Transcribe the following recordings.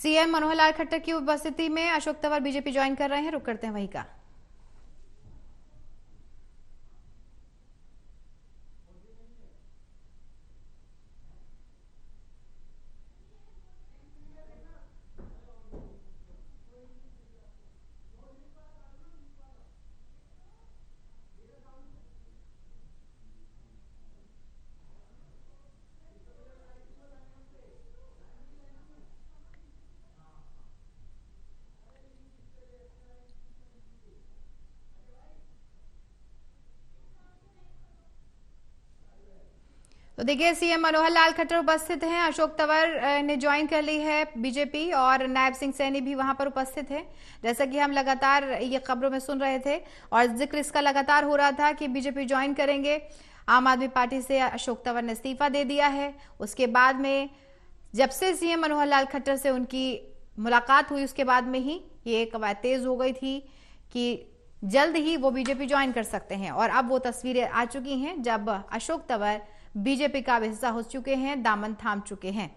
CM Manohar Lal Khattar की उपस्थिति में अशोक तंवर बीजेपी ज्वाइन कर रहे हैं। रुक करते हैं वहीं का। तो देखिए, सीएम मनोहर लाल खट्टर उपस्थित हैं। अशोक तंवर ने ज्वाइन कर ली है बीजेपी और नायब सिंह सैनी भी वहां पर उपस्थित है। जैसा कि हम लगातार ये खबरों में सुन रहे थे और जिक्र इसका लगातार हो रहा था कि बीजेपी ज्वाइन करेंगे। आम आदमी पार्टी से अशोक तंवर ने इस्तीफा दे दिया है। उसके बाद में जब से सीएम मनोहर लाल खट्टर से उनकी मुलाकात हुई, उसके बाद में ही ये कवायद तेज हो गई थी कि जल्द ही वो बीजेपी ज्वाइन कर सकते हैं। और अब वो तस्वीरें आ चुकी हैं जब अशोक तंवर बीजेपी का हिस्सा हो चुके हैं, दामन थाम चुके हैं।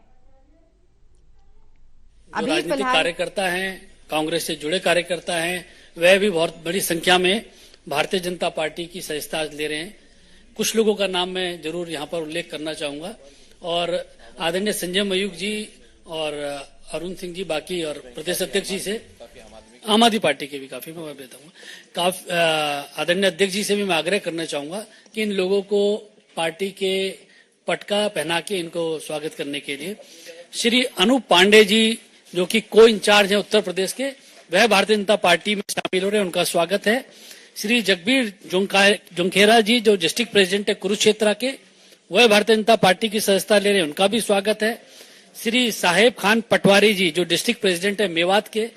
अभी राजनीतिक कार्यकर्ता हैं, कांग्रेस से जुड़े कार्यकर्ता हैं, वह भी बहुत बड़ी संख्या में भारतीय जनता पार्टी की सदस्यता ले रहे हैं। कुछ लोगों का नाम मैं जरूर यहाँ पर उल्लेख करना चाहूंगा और आदरणीय संजय मयूख जी और अरुण सिंह जी, बाकी और प्रदेश अध्यक्ष जी से, आम आदमी पार्टी के भी काफी मैं बताऊंगा, आदरणीय अध्यक्ष जी से भी मैं आग्रह करना चाहूंगा कि इन लोगों को पार्टी के पटका पहना के इनको स्वागत करने के लिए श्री अनूप पांडे जी, जो कि को इंचार्ज हैं उत्तर प्रदेश के, वह भारतीय जनता पार्टी में शामिल हो रहे हैं, उनका स्वागत है। श्री जगबीर जोंखेरा जी, जो डिस्ट्रिक्ट प्रेसिडेंट है कुरुक्षेत्र के, वह भारतीय जनता पार्टी की सदस्यता ले रहे हैं, उनका भी स्वागत है। श्री साहेब खान पटवारी जी, जो डिस्ट्रिक्ट प्रेसिडेंट है मेवात के,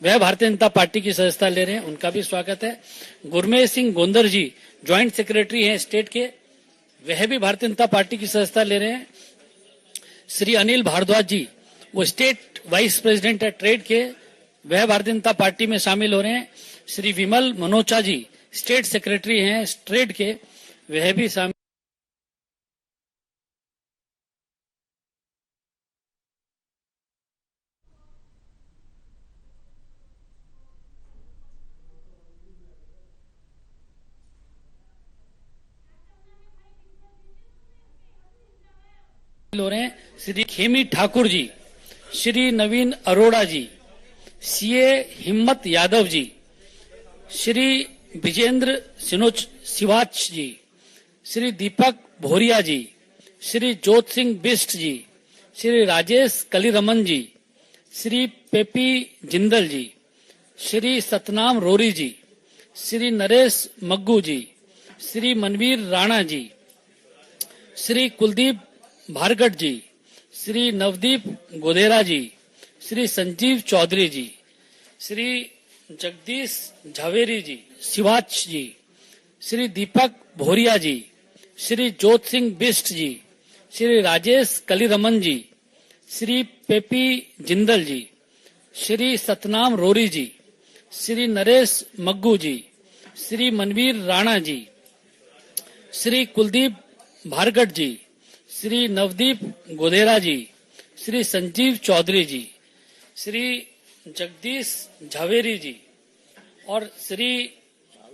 वह भारतीय जनता पार्टी की सदस्यता ले रहे हैं, उनका भी स्वागत है। गुरमेज सिंह गोंदर जी ज्वाइंट सेक्रेटरी हैं स्टेट के, वह भी भारतीय जनता पार्टी की सदस्यता ले रहे हैं। श्री अनिल भारद्वाज जी, वो स्टेट वाइस प्रेसिडेंट है ट्रेड के, वह भारतीय जनता पार्टी में शामिल हो रहे हैं। श्री विमल मनोचा जी स्टेट सेक्रेटरी हैं ट्रेड के, वह भी शामिल हो रहे हैं। श्री खेमी ठाकुर जी, श्री नवीन अरोड़ा जी, सीए हिम्मत यादव जी, श्री विजेंद्र सिवाच जी, श्री दीपक भोरिया जी, श्री जोत सिंह बिस्ट जी, श्री राजेश कलीरमन जी, श्री पेपी जिंदल जी, श्री सतनाम रोरी जी, श्री नरेश मग्गू जी, श्री मनवीर राणा जी, श्री कुलदीप भारगट जी, श्री नवदीप गोदेरा जी, श्री संजीव चौधरी जी, श्री जगदीश झावेरी जी, शिवाच जी, श्री दीपक भोरिया जी, श्री जोत सिंह बिस्ट जी, श्री राजेश कलीरमन जी, श्री पेपी जिंदल जी, श्री सतनाम रोरी जी, श्री नरेश मग्गू जी, श्री मनवीर राणा जी, श्री कुलदीप भारगट जी, श्री नवदीप गोदेरा जी, श्री संजीव चौधरी जी, श्री जगदीश झावेरी जी और श्री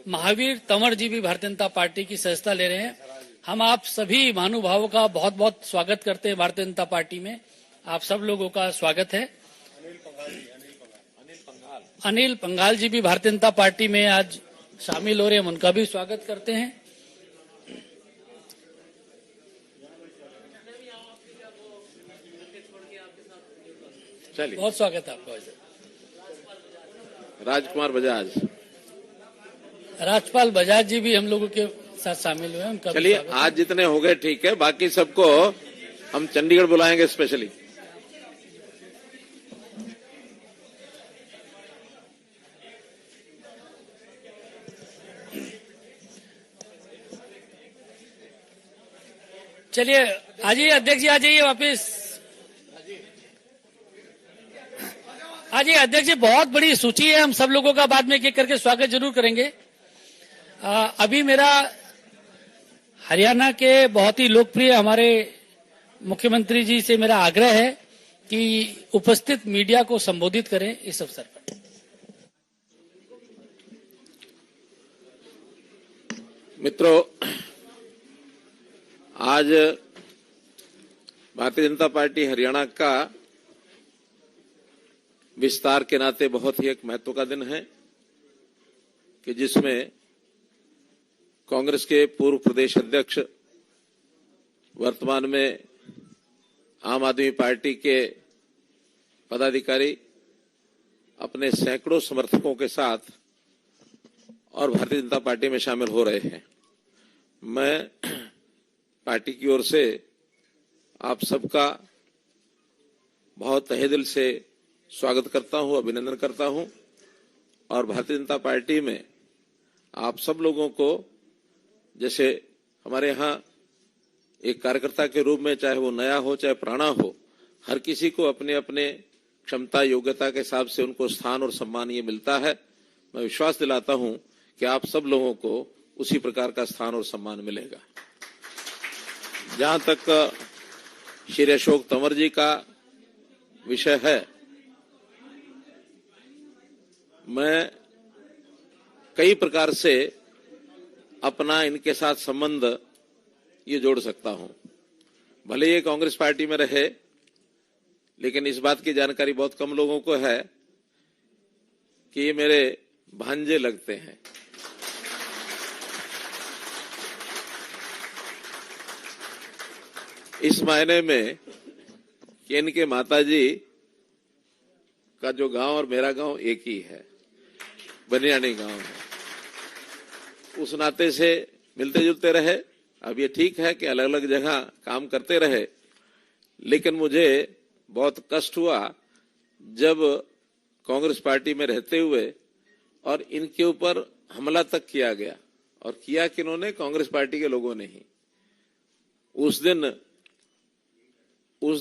महावीर तंवर जी भी भारतीय जनता पार्टी की सदस्यता ले रहे हैं। हम आप सभी महानुभावों का बहुत बहुत स्वागत करते हैं भारतीय जनता पार्टी में। आप सब लोगों का स्वागत है। अनिल पंघाल जी भी भारतीय जनता पार्टी में आज शामिल हो रहे हैं, हम उनका भी स्वागत करते हैं। चलिए, बहुत स्वागत है आपका। राजकुमार बजाज, राजपाल बजाज जी भी हम लोगों के साथ शामिल हुए हैं, उनका। चलिए, आज जितने हो गए ठीक है, बाकी सबको हम चंडीगढ़ बुलाएंगे स्पेशली। चलिए, आ जाइए अध्यक्ष जी, आ जाइए वापिस। हाँ जी अध्यक्ष जी, बहुत बड़ी सूची है, हम सब लोगों का बाद में एक एक करके स्वागत जरूर करेंगे। अभी मेरा हरियाणा के बहुत ही लोकप्रिय हमारे मुख्यमंत्री जी से मेरा आग्रह है कि उपस्थित मीडिया को संबोधित करें इस अवसर पर। मित्रों, आज भारतीय जनता पार्टी हरियाणा का विस्तार के नाते बहुत ही एक महत्व का दिन है कि जिसमें कांग्रेस के पूर्व प्रदेश अध्यक्ष, वर्तमान में आम आदमी पार्टी के पदाधिकारी अपने सैकड़ों समर्थकों के साथ और भारतीय जनता पार्टी में शामिल हो रहे हैं। मैं पार्टी की ओर से आप सबका बहुत तहे दिल से स्वागत करता हूं, अभिनंदन करता हूं और भारतीय जनता पार्टी में आप सब लोगों को, जैसे हमारे यहाँ एक कार्यकर्ता के रूप में, चाहे वो नया हो चाहे पुराना हो, हर किसी को अपने अपने क्षमता योग्यता के हिसाब से उनको स्थान और सम्मान ये मिलता है। मैं विश्वास दिलाता हूं कि आप सब लोगों को उसी प्रकार का स्थान और सम्मान मिलेगा। जहां तक श्री अशोक तंवर जी का विषय है, मैं कई प्रकार से अपना इनके साथ संबंध ये जोड़ सकता हूं। भले ये कांग्रेस पार्टी में रहे, लेकिन इस बात की जानकारी बहुत कम लोगों को है कि ये मेरे भांजे लगते हैं। इस मायने में कि इनके माताजी का जो गांव और मेरा गांव एक ही है, बनियानी गांव है। उस नाते से मिलते जुलते रहे। अब ये ठीक है कि अलग अलग जगह काम करते रहे, लेकिन मुझे बहुत कष्ट हुआ जब कांग्रेस पार्टी में रहते हुए और इनके ऊपर हमला तक किया गया, और किया किन्होंने? कांग्रेस पार्टी के लोगों ने ही। उस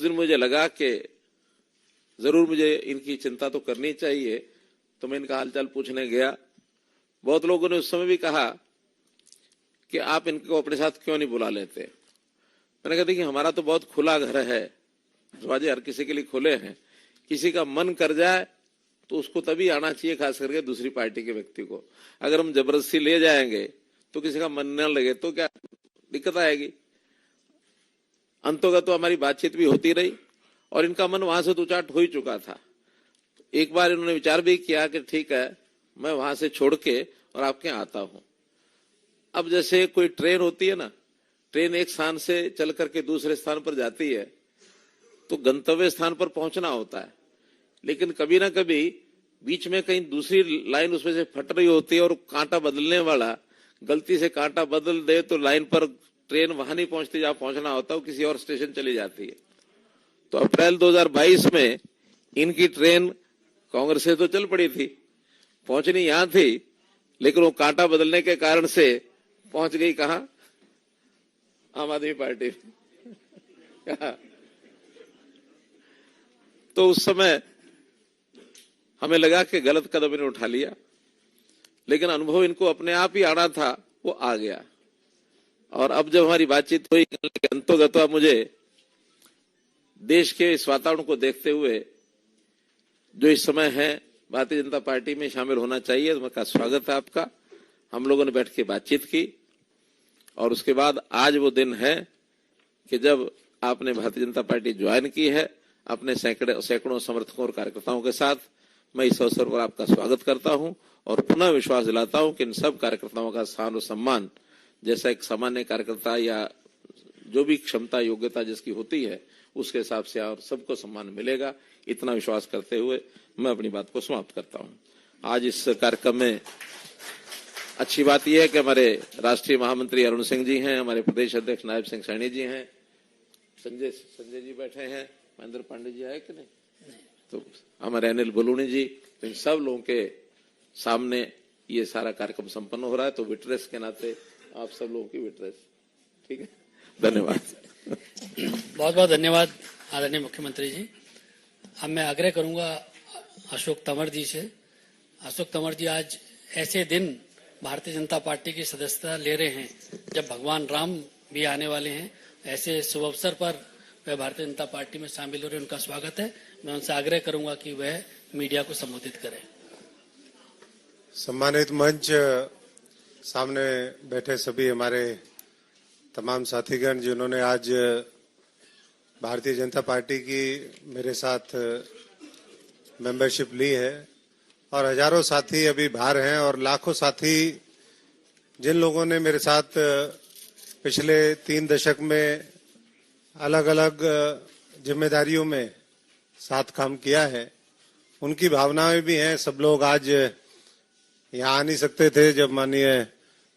दिन मुझे लगा कि जरूर मुझे इनकी चिंता तो करनी चाहिए, तो मैं इनका हालचाल पूछने गया। बहुत लोगों ने उस समय भी कहा कि आप इनको अपने साथ क्यों नहीं बुला लेते। मैंने कहा देखिए, हमारा तो बहुत खुला घर है, दरवाजे हर किसी के लिए खुले हैं। किसी का मन कर जाए तो उसको तभी आना चाहिए, खास करके दूसरी पार्टी के व्यक्ति को। अगर हम जबरदस्ती ले जाएंगे तो किसी का मन न लगे तो क्या दिक्कत आएगी। अंतोगत तो हमारी बातचीत भी होती रही और इनका मन वहां से तो उचाट हो ही चुका था। एक बार इन्होंने विचार भी किया कि ठीक है, मैं वहां से छोड़ के और आपके यहाँ आता हूं। अब जैसे कोई ट्रेन होती है ना, ट्रेन एक स्थान से चल करके दूसरे स्थान पर जाती है तो गंतव्य स्थान पर पहुंचना होता है, लेकिन कभी ना कभी बीच में कहीं दूसरी लाइन उसमें से फट रही होती है और कांटा बदलने वाला गलती से कांटा बदल दे तो लाइन पर ट्रेन वहां नहीं पहुंचती जहां पहुंचना होता, वो किसी और स्टेशन चली जाती है। तो अप्रैल 2022 में इनकी ट्रेन कांग्रेस से तो चल पड़ी थी, पहुंचनी यहां थी, लेकिन वो कांटा बदलने के कारण से पहुंच गई कहां? आम आदमी पार्टी। तो उस समय हमें लगा कि गलत कदम इन्होंने उठा लिया, लेकिन अनुभव इनको अपने आप ही आना था, वो आ गया। और अब जब हमारी बातचीत हुई, अंतोगत्वा मुझे देश के इस वातावरण को देखते हुए जो इस समय है भारतीय जनता पार्टी में शामिल होना चाहिए, तो मेरा स्वागत है आपका। हम लोगों ने बैठ के बातचीत की और उसके बाद आज वो दिन है कि जब आपने भारतीय जनता पार्टी ज्वाइन की है अपने सैकड़ों समर्थकों और कार्यकर्ताओं के साथ। मैं इस अवसर पर आपका स्वागत करता हूं और पुनः विश्वास दिलाता हूं कि इन सब कार्यकर्ताओं का स्थान और सम्मान, जैसा एक सामान्य कार्यकर्ता या जो भी क्षमता योग्यता जिसकी होती है उसके हिसाब से और सबको सम्मान मिलेगा। इतना विश्वास करते हुए मैं अपनी बात को समाप्त करता हूं। आज इस कार्यक्रम में अच्छी बात यह है कि हमारे राष्ट्रीय महामंत्री अरुण सिंह जी हैं, हमारे प्रदेश अध्यक्ष नायब सिंह सैनी जी हैं, संजय जी बैठे हैं, महेंद्र पांडे जी आए कि नहीं, तो हमारे अनिल बलूनी जी, तो इन सब लोगों के सामने ये सारा कार्यक्रम संपन्न हो रहा है। तो विटनेस के नाते आप सब लोगों की विटनेस, ठीक है। धन्यवाद। बहुत बहुत धन्यवाद आदरणीय मुख्यमंत्री जी। अब मैं आग्रह करूंगा अशोक तंवर जी से। अशोक तंवर जी, आज ऐसे दिन भारतीय जनता पार्टी की सदस्यता ले रहे हैं जब भगवान राम भी आने वाले हैं। ऐसे शुभ अवसर पर वह भारतीय जनता पार्टी में शामिल हो रहे हैं, उनका स्वागत है। मैं उनसे आग्रह करूंगा कि वह मीडिया को संबोधित करें। सम्मानित मंच, सामने बैठे सभी हमारे तमाम साथीगण जिन्होंने आज भारतीय जनता पार्टी की मेरे साथ मेंबरशिप ली है, और हजारों साथी अभी बाहर हैं, और लाखों साथी जिन लोगों ने मेरे साथ पिछले 3 दशक में अलग अलग जिम्मेदारियों में साथ काम किया है, उनकी भावनाएं भी हैं। सब लोग आज यहाँ आ नहीं सकते थे। जब माननीय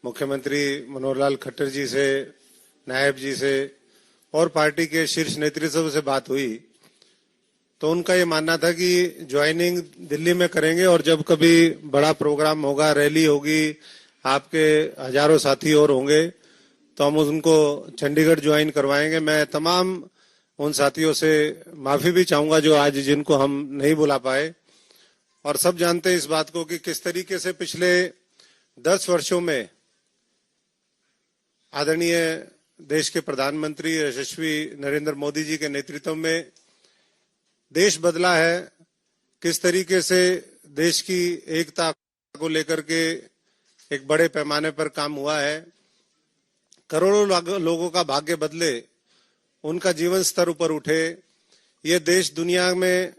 मुख्यमंत्री मनोहर लाल खट्टर जी से, नायब जी से और पार्टी के शीर्ष नेतृत्व से बात हुई, तो उनका ये मानना था कि ज्वाइनिंग दिल्ली में करेंगे, और जब कभी बड़ा प्रोग्राम होगा, रैली होगी, आपके हजारों साथी और होंगे, तो हम उनको चंडीगढ़ ज्वाइन करवाएंगे। मैं तमाम उन साथियों से माफी भी चाहूंगा जो आज जिनको हम नहीं बुला पाए, और सब जानते हैं इस बात को कि किस तरीके से पिछले 10 वर्षों में आदरणीय देश के प्रधानमंत्री यशस्वी नरेंद्र मोदी जी के नेतृत्व में देश बदला है, किस तरीके से देश की एकता को लेकर के एक बड़े पैमाने पर काम हुआ है, करोड़ों लोगों का भाग्य बदले, उनका जीवन स्तर ऊपर उठे, ये देश दुनिया में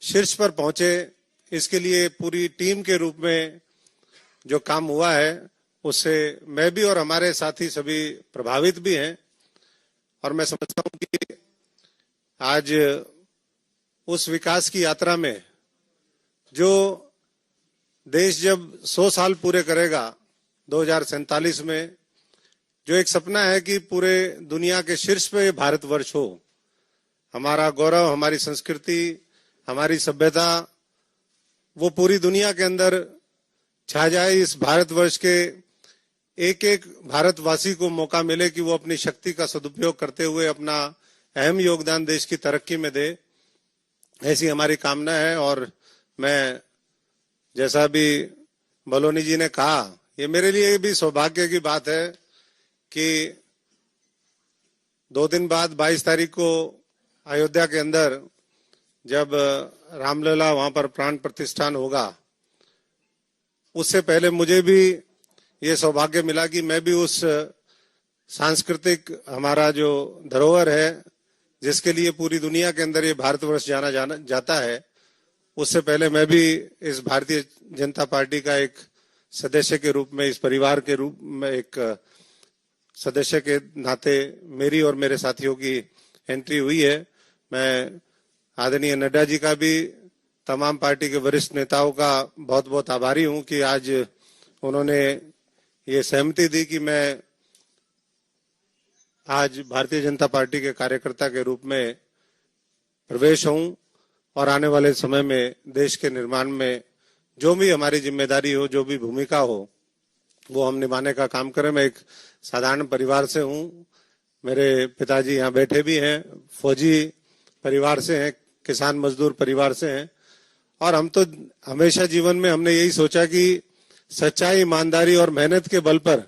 शीर्ष पर पहुंचे, इसके लिए पूरी टीम के रूप में जो काम हुआ है उससे मैं भी और हमारे साथी सभी प्रभावित भी हैं। और मैं समझता हूं कि आज उस विकास की यात्रा में जो देश जब 100 साल पूरे करेगा 2047 में, जो एक सपना है कि पूरे दुनिया के शीर्ष पे भारतवर्ष हो, हमारा गौरव, हमारी संस्कृति, हमारी सभ्यता वो पूरी दुनिया के अंदर छा जाए। इस भारतवर्ष के एक एक भारतवासी को मौका मिले कि वो अपनी शक्ति का सदुपयोग करते हुए अपना अहम योगदान देश की तरक्की में दे, ऐसी हमारी कामना है। और मैं, जैसा भी बलोनी जी ने कहा, ये मेरे लिए भी सौभाग्य की बात है कि 2 दिन बाद 22 तारीख को अयोध्या के अंदर जब रामलला वहां पर प्राण प्रतिष्ठान होगा, उससे पहले मुझे भी ये सौभाग्य मिला कि मैं भी उस सांस्कृतिक हमारा जो धरोहर है, जिसके लिए पूरी दुनिया के अंदर ये भारतवर्ष जाना जाता है, उससे पहले मैं भी इस भारतीय जनता पार्टी का एक सदस्य के रूप में, इस परिवार के रूप में एक सदस्य के नाते मेरी और मेरे साथियों की एंट्री हुई है। मैं आदरणीय नड्डा जी का भी, तमाम पार्टी के वरिष्ठ नेताओं का बहुत बहुत आभारी हूं कि आज उन्होंने ये सहमति दी कि मैं आज भारतीय जनता पार्टी के कार्यकर्ता के रूप में प्रवेश हूं, और आने वाले समय में देश के निर्माण में जो भी हमारी जिम्मेदारी हो, जो भी भूमिका हो, वो हम निभाने का काम करें। मैं एक साधारण परिवार से हूं, मेरे पिताजी यहाँ बैठे भी हैं, फौजी परिवार से हैं, किसान मजदूर परिवार से हैं, और हम तो हमेशा जीवन में हमने यही सोचा कि सच्चाई, ईमानदारी और मेहनत के बल पर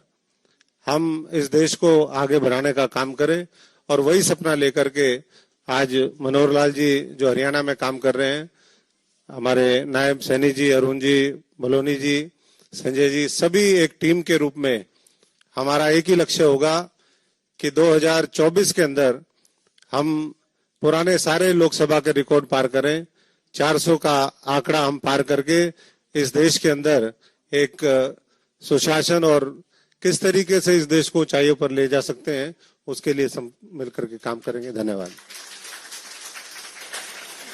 हम इस देश को आगे बढ़ाने का काम करें। और वही सपना लेकर के आज मनोहर लाल जी जो हरियाणा में काम कर रहे हैं, हमारे नायब सैनी जी, अरुण जी, बलोनी जी, संजय जी, सभी एक टीम के रूप में हमारा एक ही लक्ष्य होगा कि 2024 के अंदर हम पुराने सारे लोकसभा के रिकॉर्ड पार करें, 400 का आंकड़ा हम पार करके इस देश के अंदर एक सुशासन और किस तरीके से इस देश को ऊंचाइयों पर ले जा सकते हैं, उसके लिए सब मिलकर के काम करेंगे। धन्यवाद।